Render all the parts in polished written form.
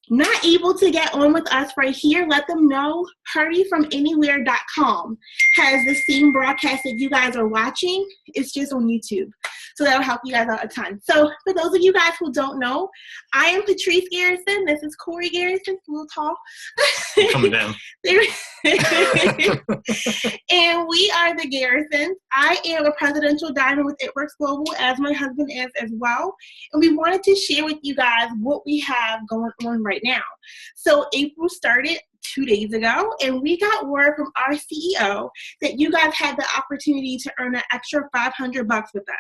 not able to get on with us right here, let them know partyfromanywhere.com has the same broadcast that you guys are watching. It's just on YouTube. So that'll help you guys out a ton. So for those of you guys who don't know, I am Patrice Garrison. This is Corey Garrison, a little tall. I'm coming down. And we are the Garrisons. I am a presidential diamond with It Works Global, as my husband is as well. And we wanted to share with you guys what we have going on right now. So April started 2 days ago, and we got word from our CEO that you guys had the opportunity to earn an extra $500 with us.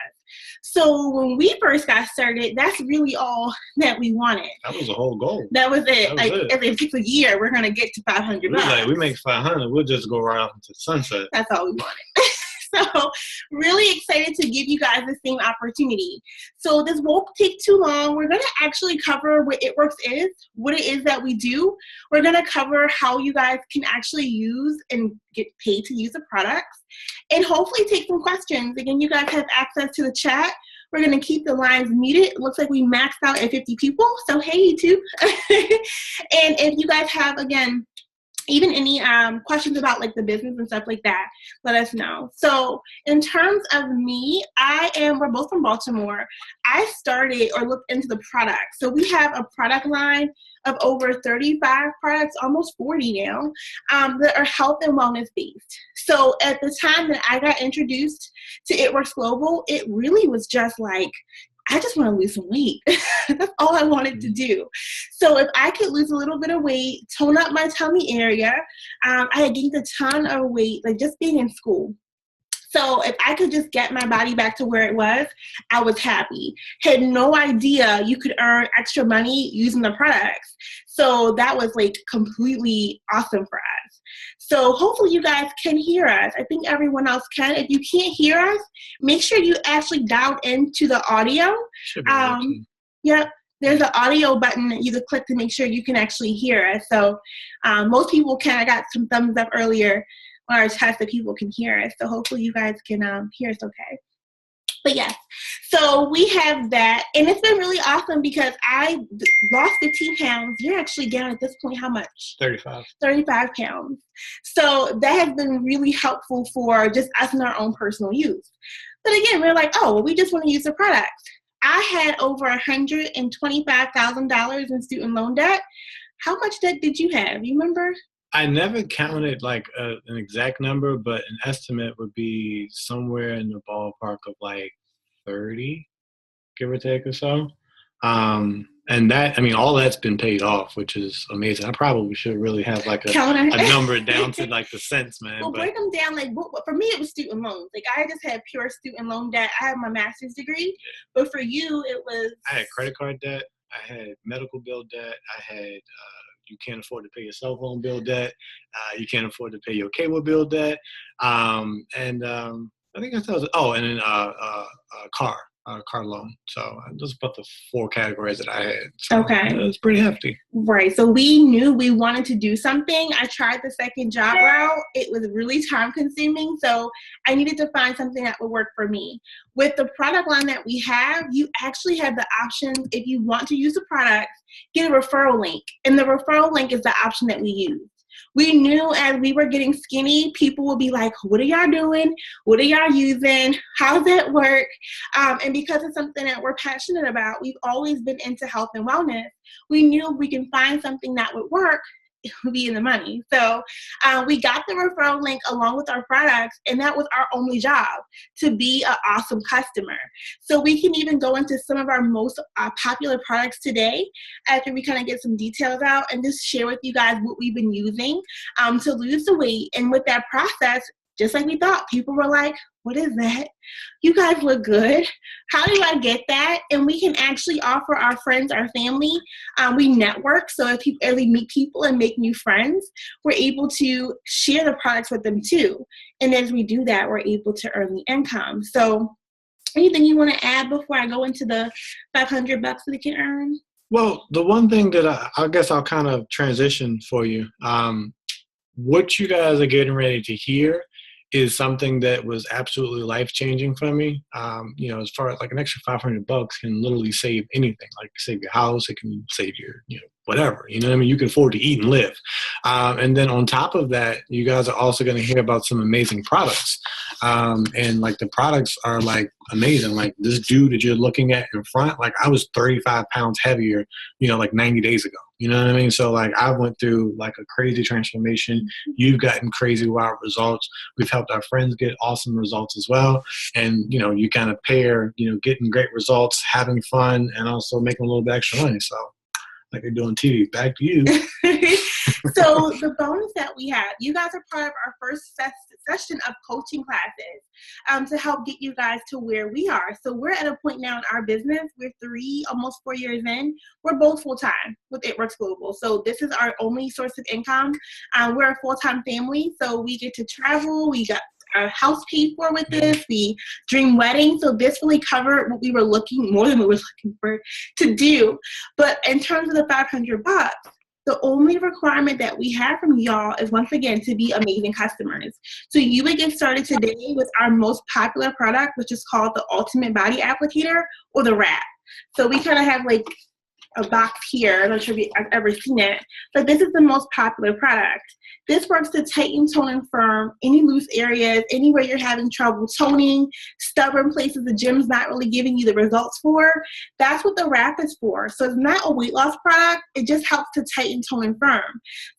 So when we first got started, that's really all that we wanted. That was the whole goal. That was it. If it takes a year, we're gonna get to $500. We make 500, we'll just go right off into the sunset. That's all we wanted. So really excited to give you guys the same opportunity. So this won't take too long. We're going to actually cover what It Works is, what it is that we do. We're going to cover how you guys can actually use and get paid to use the products, and hopefully take some questions. Again, you guys have access to the chat. We're going to keep the lines muted. It looks like we maxed out at 50 people. So hey, YouTube. And if you guys have, again, even any questions about like the business and stuff like that, let us know. So in terms of me, we're both from Baltimore. I started or looked into the product. So we have a product line of over 35 products, almost 40 now, that are health and wellness based. So at the time that I got introduced to It Works Global, it really was just like, I just want to lose some weight. That's all I wanted to do. So if I could lose a little bit of weight, tone up my tummy area, I had gained a ton of weight, like just being in school. So if I could just get my body back to where it was, I was happy. Had no idea you could earn extra money using the products. So that was like completely awesome for us. So hopefully you guys can hear us. I think everyone else can. If you can't hear us, make sure you actually dial into the audio. Yep. There's an audio button that you can click to make sure you can actually hear us. So most people can. I got some thumbs up earlier on our test that people can hear us. So hopefully you guys can hear us okay. But yes, so we have that. And it's been really awesome because I lost 15 pounds. You're actually down at this point how much? 35. 35 pounds. So that has been really helpful for just us in our own personal use. But again, we're like, oh, well, we just want to use the products. I had over $125,000 in student loan debt. How much debt did you have? You remember? I never counted like an exact number, but an estimate would be somewhere in the ballpark of like 30, give or take or so. And that, I mean, all that's been paid off, which is amazing. I probably should really have like a number down to like the cents, man. Well, break them down. Like for me, it was student loans. Like I just had pure student loan debt. I have my master's degree, but for you, it was. I had credit card debt. I had medical bill debt. I had. You can't afford to pay your cell phone bill debt. You can't afford to pay your cable bill debt. I think that was, and then a car loan. So those are about the 4 categories that I had. So okay. It was pretty hefty. Right. So we knew we wanted to do something. I tried the second job route. It was really time consuming. So I needed to find something that would work for me. With the product line that we have, you actually have the option, if you want to use the products, get a referral link. And the referral link is the option that we use. We knew as we were getting skinny, people would be like, what are y'all doing? What are y'all using? How does that work? And because it's something that we're passionate about, we've always been into health and wellness. We knew if we can find something that would work, it would be in the money. So we got the referral link along with our products, and that was our only job, to be an awesome customer. So we can even go into some of our most popular products today after we kind of get some details out and just share with you guys what we've been using to lose the weight. And with that process, just like we thought, people were like, what is that? You guys look good. How do I get that? And we can actually offer our friends, our family. We network. So if we meet people and make new friends, we're able to share the products with them too. And as we do that, we're able to earn the income. So anything you want to add before I go into the $500 that we can earn? Well, the one thing that I guess I'll kind of transition for you. What you guys are getting ready to hear is something that was absolutely life-changing for me. As far as like an extra $500 can literally save anything. Like save your house, it can save your whatever, you know what I mean? You can afford to eat and live. And then on top of that, you guys are also going to hear about some amazing products. And like the products are like amazing. Like this dude that you're looking at in front, like I was 35 pounds heavier, you know, like 90 days ago. You know what I mean? So like I went through like a crazy transformation. You've gotten crazy wild results. We've helped our friends get awesome results as well. And, you know, you kind of pair, you know, getting great results, having fun, and also making a little bit extra money. So like they're doing TV. Back to you. So the bonus that we have, you guys are part of our first session of coaching classes to help get you guys to where we are. So we're at a point now in our business. We're almost 4 years in. We're both full-time with It Works Global. So this is our only source of income. We're a full-time family. So we get to travel. We got our house paid for with this. We dream weddings. So this really covered what we were more than we were looking for to do. But in terms of the $500, the only requirement that we have from y'all is, once again, to be amazing customers. So you would get started today with our most popular product, which is called the Ultimate Body Applicator, or the Wrap. So we kind of have like a box here. I'm not sure if you've ever seen it, but this is the most popular product. This works to tighten, tone, and firm any loose areas, anywhere you're having trouble toning, stubborn places the gym's not really giving you the results for. That's what the Wrap is for. So it's not a weight loss product. It just helps to tighten, tone, and firm.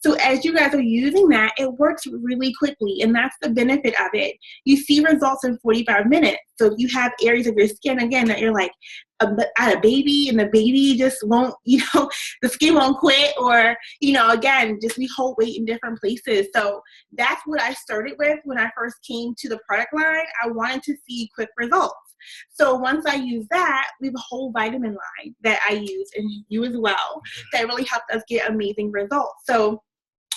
So as you guys are using that, it works really quickly, and that's the benefit of it. You see results in 45 minutes. So if you have areas of your skin, again, that you're like, at a baby and the baby just won't, you know, the skin won't quit, or, you know, again, just we hold weight in different places. So that's what I started with when I first came to the product line. I wanted to see quick results. So once I use that, we have a whole vitamin line that I use, and you as well, that really helped us get amazing results. So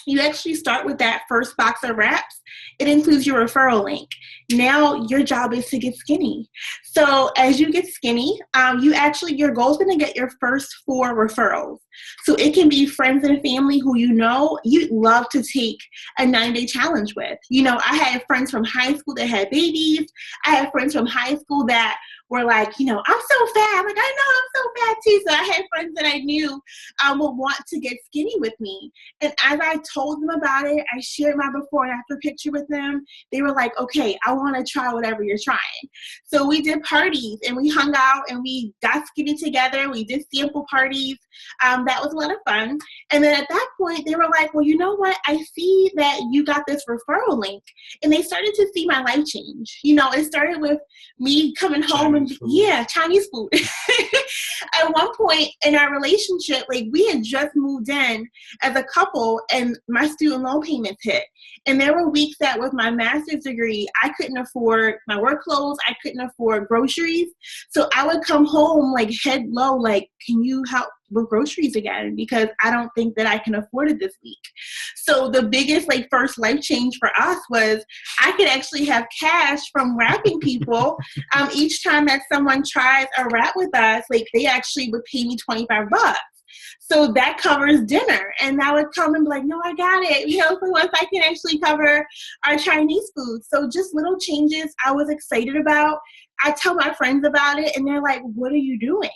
you actually start with that first box of wraps. It includes your referral link. Now your job is to get skinny. So as you get skinny, your goal is going to get your first 4 referrals. So it can be friends and family who you know you'd love to take a 9-day challenge with. You know, I had friends from high school that had babies. I had friends from high school that were like, you know, I'm so fat. I'm like, I know, I'm so fat too. So I had friends that I knew would want to get skinny with me. And as I told them about it, I shared my before and after picture with them. They were like, okay, I want to try whatever you're trying. So we did parties and we hung out and we got skinny together. We did sample parties. That was a lot of fun. And then at that point, they were like, well, you know what? I see that you got this referral link. And they started to see my life change. You know, it started with me coming home and Chinese food. At one point in our relationship, like we had just moved in as a couple and my student loan payments hit. And there were weeks that with my master's degree, I couldn't afford my work clothes. I couldn't afford groceries. So I would come home like head low, like, can you help with groceries again? Because I don't think that I can afford it this week. So the biggest like first life change for us was I could actually have cash from wrapping people. Each time that someone tries a wrap with us, like they actually would pay me $25. So that covers dinner. And I would come and be like, no, I got it. You know, so once I can actually cover our Chinese food. So just little changes I was excited about. I tell my friends about it and they're like, what are you doing?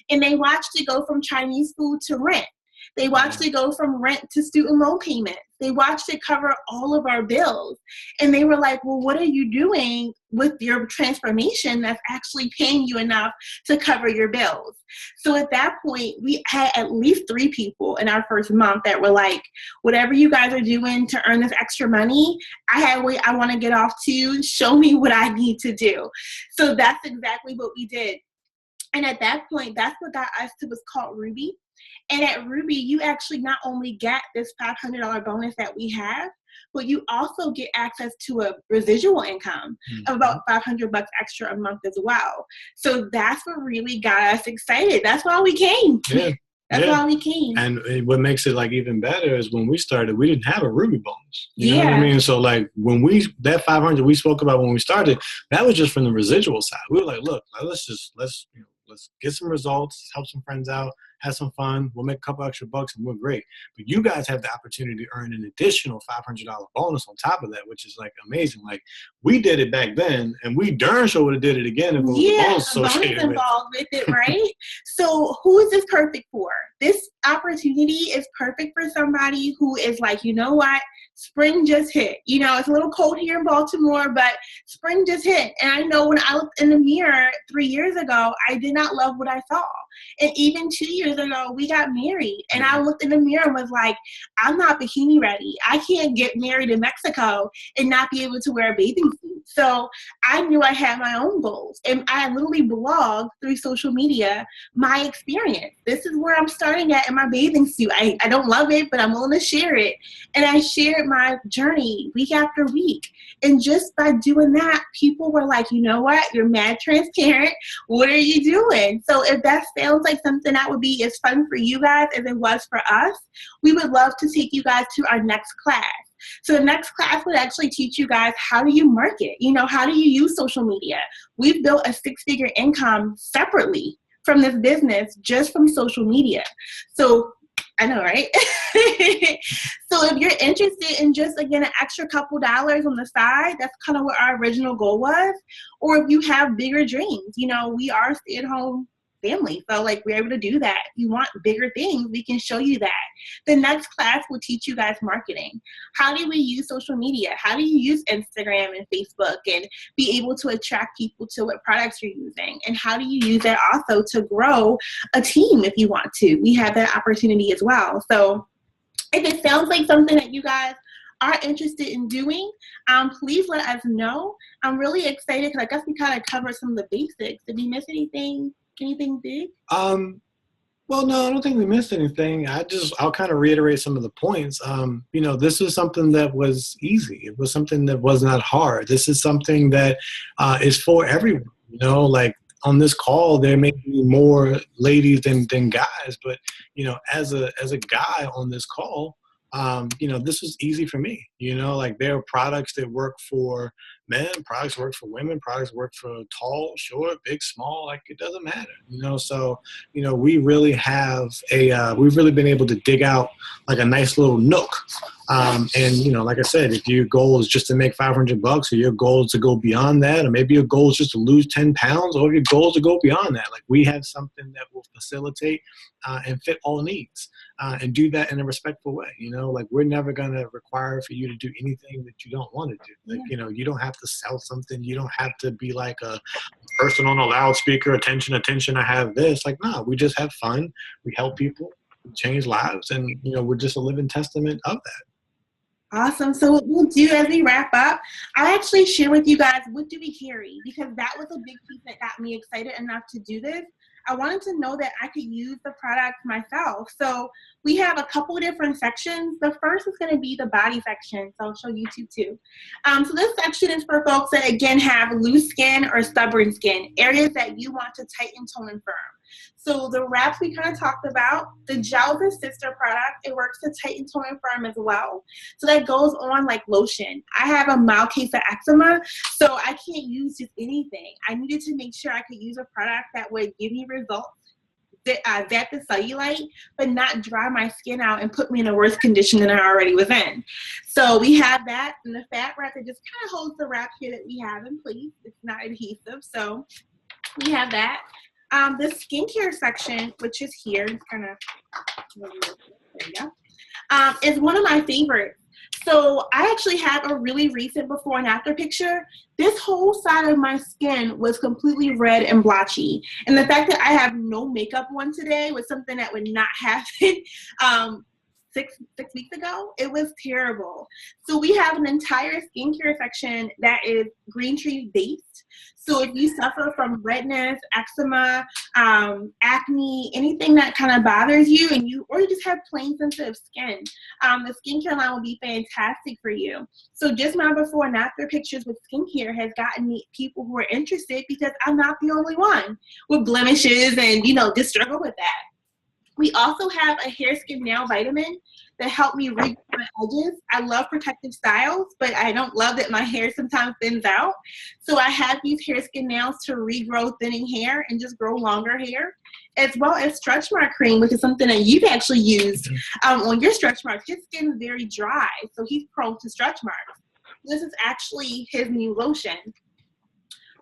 And they watched it go from Chinese food to rent. They watched it go from rent to student loan payment. They watched it cover all of our bills. And they were like, well, what are you doing with your transformation that's actually paying you enough to cover your bills? So at that point, we had at least 3 people in our first month that were like, whatever you guys are doing to earn this extra money, I want to get off to. Show me what I need to do. So that's exactly what we did. And at that point, that's what got us to what's called Ruby. And at Ruby, you actually not only get this $500 bonus that we have, but you also get access to a residual income of about $500 extra a month as well. So that's what really got us excited. That's why we came. Yeah. That's why we came. And what makes it like even better is when we started, we didn't have a Ruby bonus. You know what I mean? So like when that 500 we spoke about when we started, that was just from the residual side. We were like, look, let's get some results, help some friends out, have some fun, we'll make a couple extra bucks, and we're great. But you guys have the opportunity to earn an additional $500 bonus on top of that, which is like amazing. Like we did it back then, and we darn sure would have did it again if it was a bonus associated involved with it, right? So who is this perfect for? This opportunity is perfect for somebody who is like, you know what? Spring just hit. You know, it's a little cold here in Baltimore, but spring just hit. And I know when I looked in the mirror 3 years ago, I did not love what I saw. And even 2 years ago, we got married. And I looked in the mirror and was like, I'm not bikini ready. I can't get married in Mexico and not be able to wear a bathing suit. So I knew I had my own goals. And I literally blogged through social media my experience. This is where I'm starting at in my bathing suit. I don't love it, but I'm willing to share it. And I shared my journey week after week. And just by doing that, people were like, you know what? You're mad transparent. What are you doing? So if that sounds like something that would be as fun for you guys as it was for us, we would love to take you guys to our next class. So the next class would actually teach you guys how do you market? You know, how do you use social media? We've built a 6-figure income separately from this business just from social media. So I know, right? So if you're interested in just, again, an extra couple dollars on the side, that's kind of what our original goal was. Or if you have bigger dreams, you know, we are a stay-at-home family. So like we're able to do that. If you want bigger things, we can show you that. The next class will teach you guys marketing. How do we use social media? How do you use Instagram and Facebook and be able to attract people to what products you're using? And how do you use that also to grow a team if you want to? We have that opportunity as well. So if it sounds like something that you guys are interested in doing, please let us know. I'm really excited because I guess we kind of covered some of the basics. Did we miss anything? Anything big? Well, no, I don't think we missed anything. I'll kind of reiterate some of the points. You know, this is something that was easy. It was something that was not hard. This is something that is for everyone. You know, like on this call, there may be more ladies than guys, but you know, as a guy on this call, you know, this was easy for me. You know, like there are products that work for men, products work for women, products work for tall, short, big, small, like it doesn't matter, you know? So, you know, we really have we've really been able to dig out like a nice little nook. And, you know, like I said, if your goal is just to make $500 or your goal is to go beyond that, or maybe your goal is just to lose 10 pounds or your goal is to go beyond that, like we have something that will facilitate and fit all needs and do that in a respectful way. You know, like we're never going to require for you to do anything that you don't want to do. Like, you know, you don't have to sell something. You don't have to be like a person on a loudspeaker, attention, I have this. Like, no, we just have fun. We help people, we change lives. And, you know, we're just a living testament of that. Awesome. So what we'll do as we wrap up, I actually share with you guys, what do we carry? Because that was a big piece that got me excited enough to do this. I wanted to know that I could use the product myself. So we have a couple of different sections. The first is going to be the body section. So I'll show YouTube too. So this section is for folks that, again, have loose skin or stubborn skin, areas that you want to tighten, tone, and firm. So the wraps we kind of talked about, the gels and sister product, it works to tighten, tone, and firm as well. So that goes on like lotion. I have a mild case of eczema, so I can't use just anything. I needed to make sure I could use a product that would give me results, zap the cellulite, but not dry my skin out and put me in a worse condition than I already was in. So we have that, and the fat wrap that just kind of holds the wrap here that we have in place. It's not adhesive, so we have that. The skincare section, which is here, it's kind of, there you go, is one of my favorites. So I actually have a really recent before and after picture. This whole side of my skin was completely red and blotchy. And the fact that I have no makeup on today was something that would not happen six weeks ago. It was terrible. So we have an entire skincare section that is green tree based. So if you suffer from redness, eczema, acne, anything that kind of bothers you, or you just have plain sensitive skin, the skincare line will be fantastic for you. So just my before and after pictures with skincare has gotten me people who are interested because I'm not the only one with blemishes and, you know, just struggle with that. We also have a hair, skin, nail vitamin that help me regrow my edges. I love protective styles, but I don't love that my hair sometimes thins out. So I have these hair, skin, nails to regrow thinning hair and just grow longer hair, as well as stretch mark cream, which is something that you've actually used on your stretch marks. His skin is very dry, so he's prone to stretch marks. This is actually his new lotion.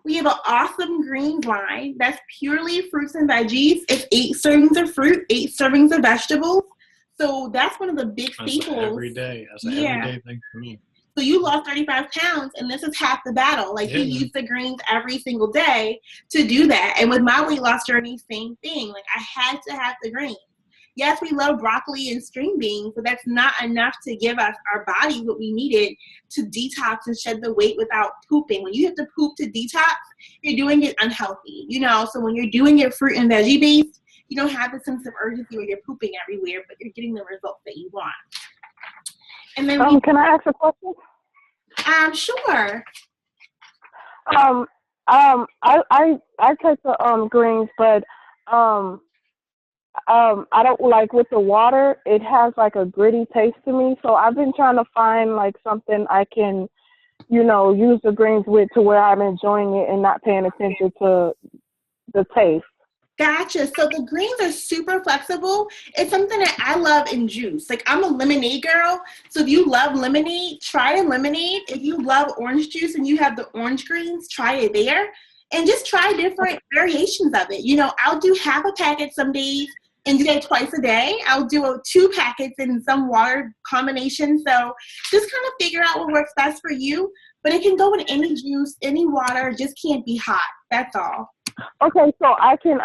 We have an awesome greens line that's purely fruits and veggies. It's 8 servings of fruit, 8 servings of vegetables. So that's one of the big staples. That's every day. That's an everyday thing for me. So you lost 35 pounds, and this is half the battle. Like, you use the greens every single day to do that. And with my weight loss journey, same thing. Like, I had to have the greens. Yes, we love broccoli and string beans, but that's not enough to give us, our body, what we needed to detox and shed the weight without pooping. When you have to poop to detox, you're doing it unhealthy, you know? So when you're doing it fruit and veggie based, you don't have the sense of urgency where you're pooping everywhere, but you're getting the results that you want. And then can I ask a question? Sure. I take the greens, but I don't like with the water. It has like a gritty taste to me. So I've been trying to find like something I can, you know, use the greens with to where I'm enjoying it and not paying attention to the taste. Gotcha. So the greens are super flexible. It's something that I love in juice. Like, I'm a lemonade girl. So if you love lemonade, try a lemonade. If you love orange juice and you have the orange greens, try it there. And just try different variations of it. You know, I'll do half a packet some days and do that twice a day. I'll do 2 packets in some water combination. So just kind of figure out what works best for you. But it can go in any juice, any water, just can't be hot. That's all. Okay, so I can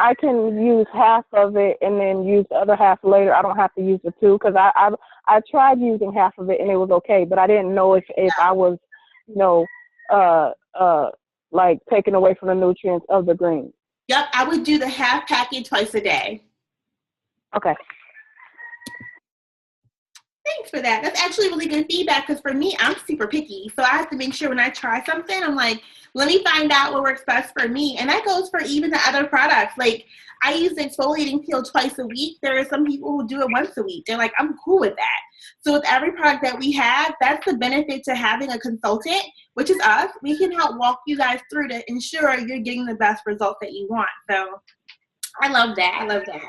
use half of it and then use the other half later. I don't have to use the 2 because I tried using half of it and it was okay, but I didn't know if I was, you know, like taking away from the nutrients of the greens. Yep, I would do the half packet twice a day. Okay. Thanks for that. That's actually really good feedback because for me, I'm super picky. So I have to make sure when I try something, I'm like, let me find out what works best for me. And that goes for even the other products. Like, I use the exfoliating peel twice a week. There are some people who do it once a week. They're like, I'm cool with that. So with every product that we have, that's the benefit to having a consultant, which is us. We can help walk you guys through to ensure you're getting the best results that you want. So I love that. I love that.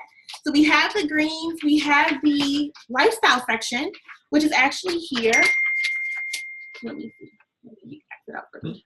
So we have the greens. We have the lifestyle section, which is actually here. Let me see. Let me X it out for me.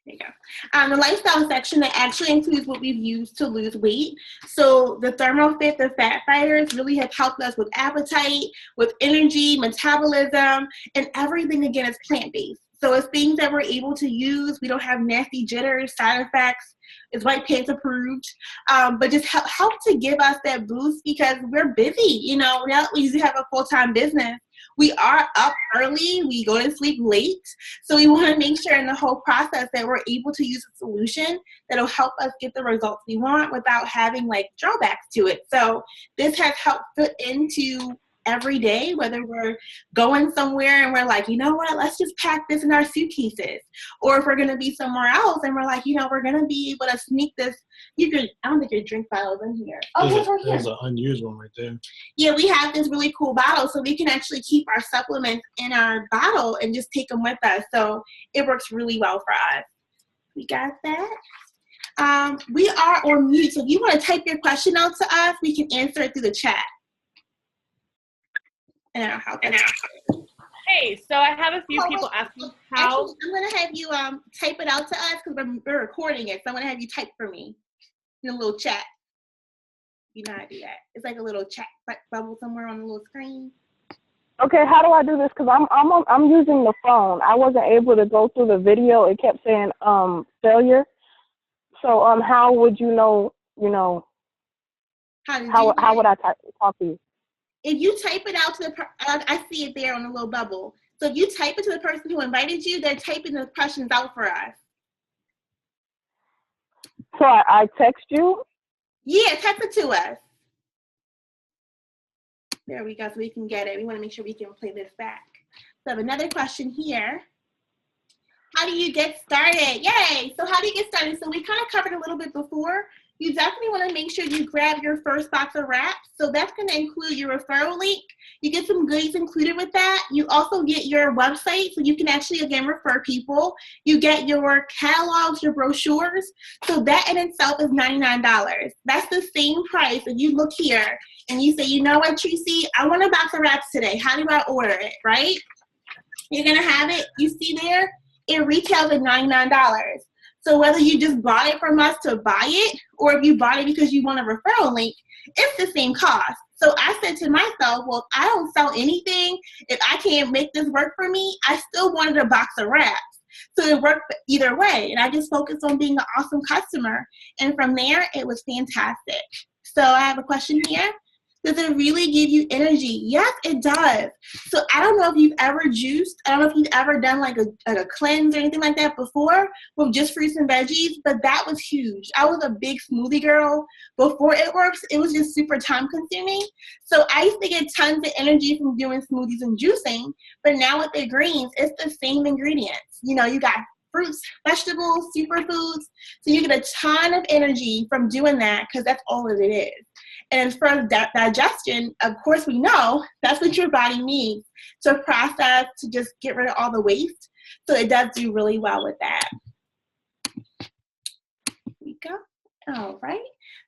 There you go. The lifestyle section that actually includes what we've used to lose weight. So the ThermoFit, the fat fighters really have helped us with appetite, with energy, metabolism, and everything, again, is plant-based. So it's things that we're able to use. We don't have nasty jitters, side effects. It's White Pants approved. But just help to give us that boost because we're busy. You know, now that we usually have a full-time business, we are up early, we go to sleep late. So we want to make sure in the whole process that we're able to use a solution that'll help us get the results we want without having like drawbacks to it. So this has helped fit into every day, whether we're going somewhere and we're like, you know what, let's just pack this in our suitcases. Or if we're going to be somewhere else and we're like, you know, we're going to be able to sneak this. I don't think your drink bottle's in here. Oh, it's right here. There's an unused one right there. Yeah, we have this really cool bottle, so we can actually keep our supplements in our bottle and just take them with us. So it works really well for us. We got that. We are on mute, so if you want to type your question out to us, we can answer it through the chat. And I'll help. Hey, so I have a few people asking how. Actually, I'm going to have you type it out to us because we're recording it. So I'm going to have you type for me in a little chat. You know how to do that. It's like a little chat bubble somewhere on the little screen. Okay, how do I do this? Because I'm using the phone. I wasn't able to go through the video. It kept saying failure. So how would you know? You know, how would I talk to you? If you type it out to the, I see it there on the little bubble. So if you type it to the person who invited you, they're typing the questions out for us. So I text you? Yeah, text it to us. There we go, so we can get it. We want to make sure we can play this back. So I have another question here. How do you get started? Yay! So how do you get started? So we kind of covered a little bit before. you definitely want to make sure you grab your first box of wraps. So that's going to include your referral link. You get some goodies included with that. You also get your website, so you can actually, again, refer people. You get your catalogs, your brochures. So that in itself is $99. That's the same price. If you look here and you say, you know what, Tracy, I want a box of wraps today. How do I order it, right? You're going to have it. You see there? It retails at $99. So whether you just bought it from us to buy it, or if you bought it because you want a referral link, it's the same cost. So I said to myself, well, if I don't sell anything, if I can't make this work for me, I still wanted a box of wraps. So it worked either way. And I just focused on being an awesome customer. And from there, it was fantastic. So I have a question here. Does it really give you energy? Yes, it does. So I don't know if you've ever juiced. I don't know if you've ever done like a cleanse or anything like that before with just fruits and veggies, but that was huge. I was a big smoothie girl before It Works. It was just super time consuming. So I used to get tons of energy from doing smoothies and juicing, but now with the greens, it's the same ingredients. You know, you got fruits, vegetables, superfoods. So you get a ton of energy from doing that because that's all that it is. And as far as digestion, of course, we know that's what your body needs to process, to just get rid of all the waste. So it does do really well with that. Here we go. All right.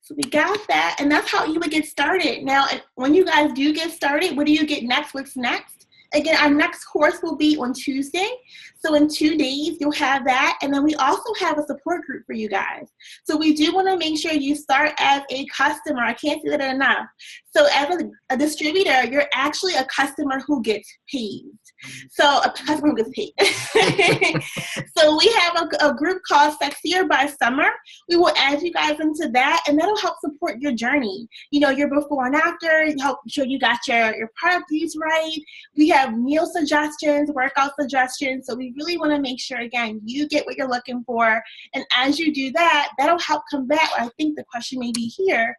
So we got that. And that's how you would get started. Now, when you guys do get started, what do you get next? What's next? Again, our next course will be on Tuesday. So in 2 days, you'll have that. And then we also have a support group for you guys. So we do want to make sure you start as a customer. I can't say that enough. So as a distributor, you're actually a customer who gets paid. So a customer who gets paid. So we have a group called Sexier by Summer. We will add you guys into that, and that'll help support your journey. You know, your before and after, help sure you got your product use right. We have meal suggestions, workout suggestions. So we really want to make sure, again, you get what you're looking for. And as you do that, that'll help combat, I think the question may be here,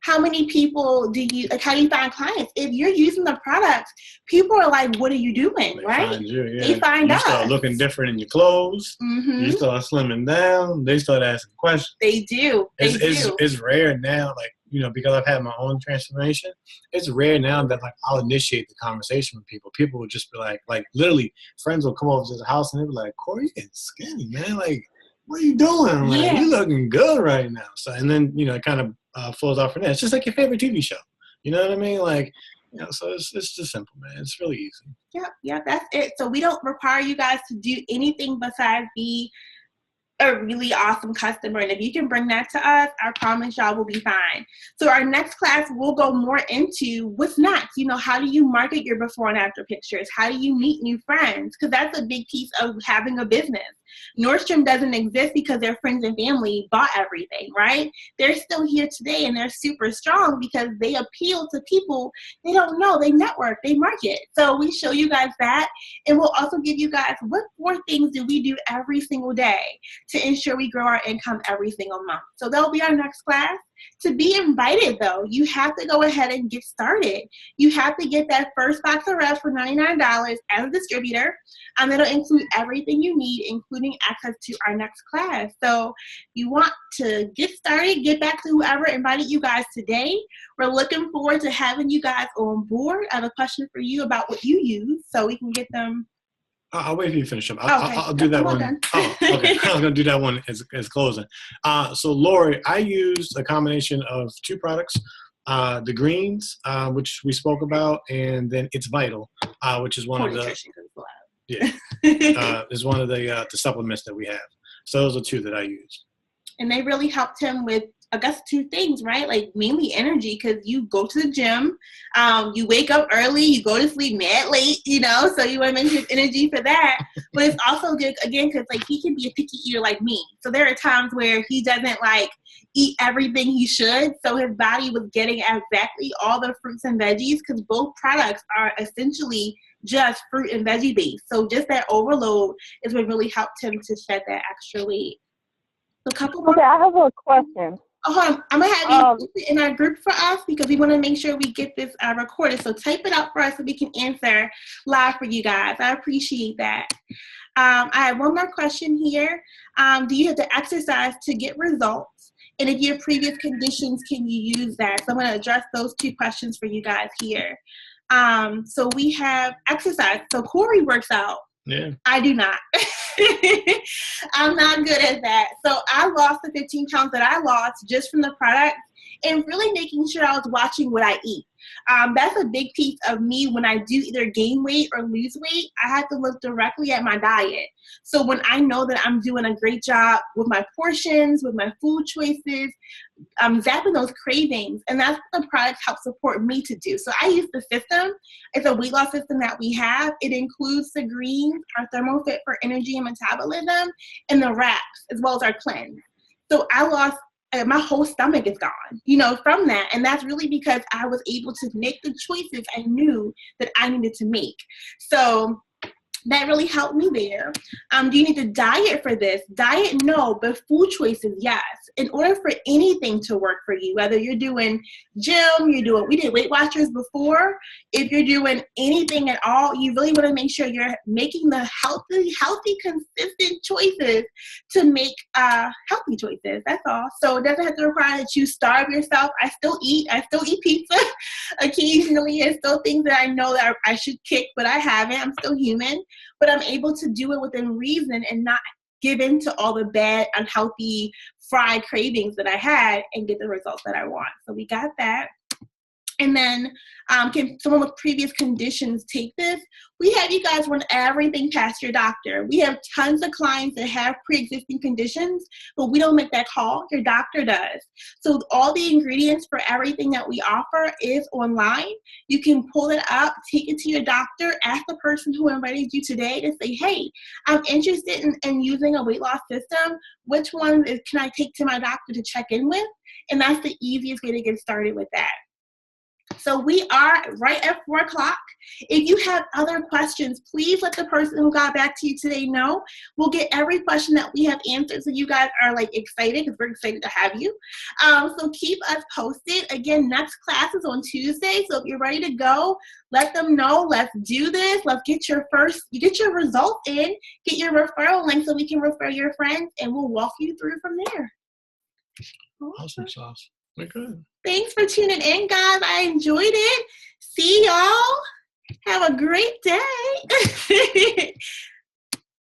how many people do you, like, how do you find clients? If you're using the products, people are like, what are you doing, they right? Find you, yeah. They find us. You start looking different in your clothes. Mm-hmm. You start slimming down. They start asking questions. They do. It's rare now, like, you know, because I've had my own transformation, it's rare now that, like, I'll initiate the conversation with people. People will just be like literally, friends will come over to the house and they'll be like, Corey, you getting skinny, man. Like, what are you doing? I'm like, you looking good right now. So, and then, you know, it kind of flows off from there. It's just like your favorite TV show. You know what I mean? Like, you know, so it's just simple, man. It's really easy. Yeah, that's it. So we don't require you guys to do anything besides be a really awesome customer. And if you can bring that to us, I promise y'all will be fine. So our next class, we'll go more into what's next. You know, how do you market your before and after pictures? How do you meet new friends? Because that's a big piece of having a business. Nordstrom doesn't exist because their friends and family bought everything, right? They're still here today, and they're super strong because they appeal to people they don't know. They network, they market. So we show you guys that, and we'll also give you guys what 4 things do we do every single day to ensure we grow our income every single month. So that'll be our next class. To be invited, though, you have to go ahead and get started. You have to get that first box of wraps for $99 as a distributor. It'll include everything you need, including access to our next class. So you want to get started, get back to whoever invited you guys today. We're looking forward to having you guys on board. I have a question for you about what you use so we can get them. I'll wait for you to finish up. I'll do that one. Oh, okay. I was going to do that one as closing. So, Lori, I used a combination of 2 products, the greens, which we spoke about, and then It's Vital, which is one of the is one of the supplements that we have. So those are 2 that I used. And they really helped him with, I guess, 2 things, right? Like mainly energy, because you go to the gym, you wake up early, you go to sleep mad late, you know, so you want to maintain energy for that. But it's also good, again, because like he can be a picky eater like me. So there are times where he doesn't like eat everything he should. So his body was getting exactly all the fruits and veggies, because both products are essentially just fruit and veggie based. So just that overload is what really helped him to shed that extra weight. A couple more. Okay, I have a question. Hold on. I'm going to have you in our group for us because we want to make sure we get this recorded. So type it out for us so we can answer live for you guys. I appreciate that. I have one more question here. Do you have to exercise to get results? And if you have previous conditions, can you use that? So I'm going to address those 2 questions for you guys here. So we have exercise. So Corey works out. Yeah. I do not. I'm not good at that. So I lost the 15 pounds that I lost just from the product and really making sure I was watching what I eat. That's a big piece of me when I do either gain weight or lose weight. I have to look directly at my diet. So when I know that I'm doing a great job with my portions, with my food choices, zapping those cravings, and that's what the products help support me to do. So I use the system. It's a weight loss system that we have. It includes the greens, our ThermoFit for energy and metabolism, and the wraps, as well as our cleanse. So I lost, my whole stomach is gone, from that. And that's really because I was able to make the choices I knew that I needed to make. So that really helped me there. Do you need to diet for this? Diet, no, but food choices, yes. In order for anything to work for you, whether you're doing gym, we did Weight Watchers before. If you're doing anything at all, you really want to make sure you're making the healthy, consistent choices to make healthy choices. That's all. So it doesn't have to require that you starve yourself. I still eat pizza occasionally. It's still things that I know that I should kick, but I haven't. I'm still human. But I'm able to do it within reason and not give in to all the bad, unhealthy, fried cravings that I had and get the results that I want. So we got that. And then can someone with previous conditions take this? We have you guys run everything past your doctor. We have tons of clients that have pre-existing conditions, but we don't make that call. Your doctor does. So all the ingredients for everything that we offer is online. You can pull it up, take it to your doctor, ask the person who invited you today to say, hey, I'm interested in using a weight loss system. Which one can I take to my doctor to check in with? And that's the easiest way to get started with that. So we are right at 4 o'clock. If you have other questions, please let the person who got back to you today know. We'll get every question that we have answered so you guys are excited because we're excited to have you. So keep us posted. Again, next class is on Tuesday. So if you're ready to go, let them know. Let's do this. Let's get your results in, get your referral link so we can refer your friends, and we'll walk you through from there. Awesome sauce. We're good. Thanks for tuning in, guys. I enjoyed it. See y'all. Have a great day.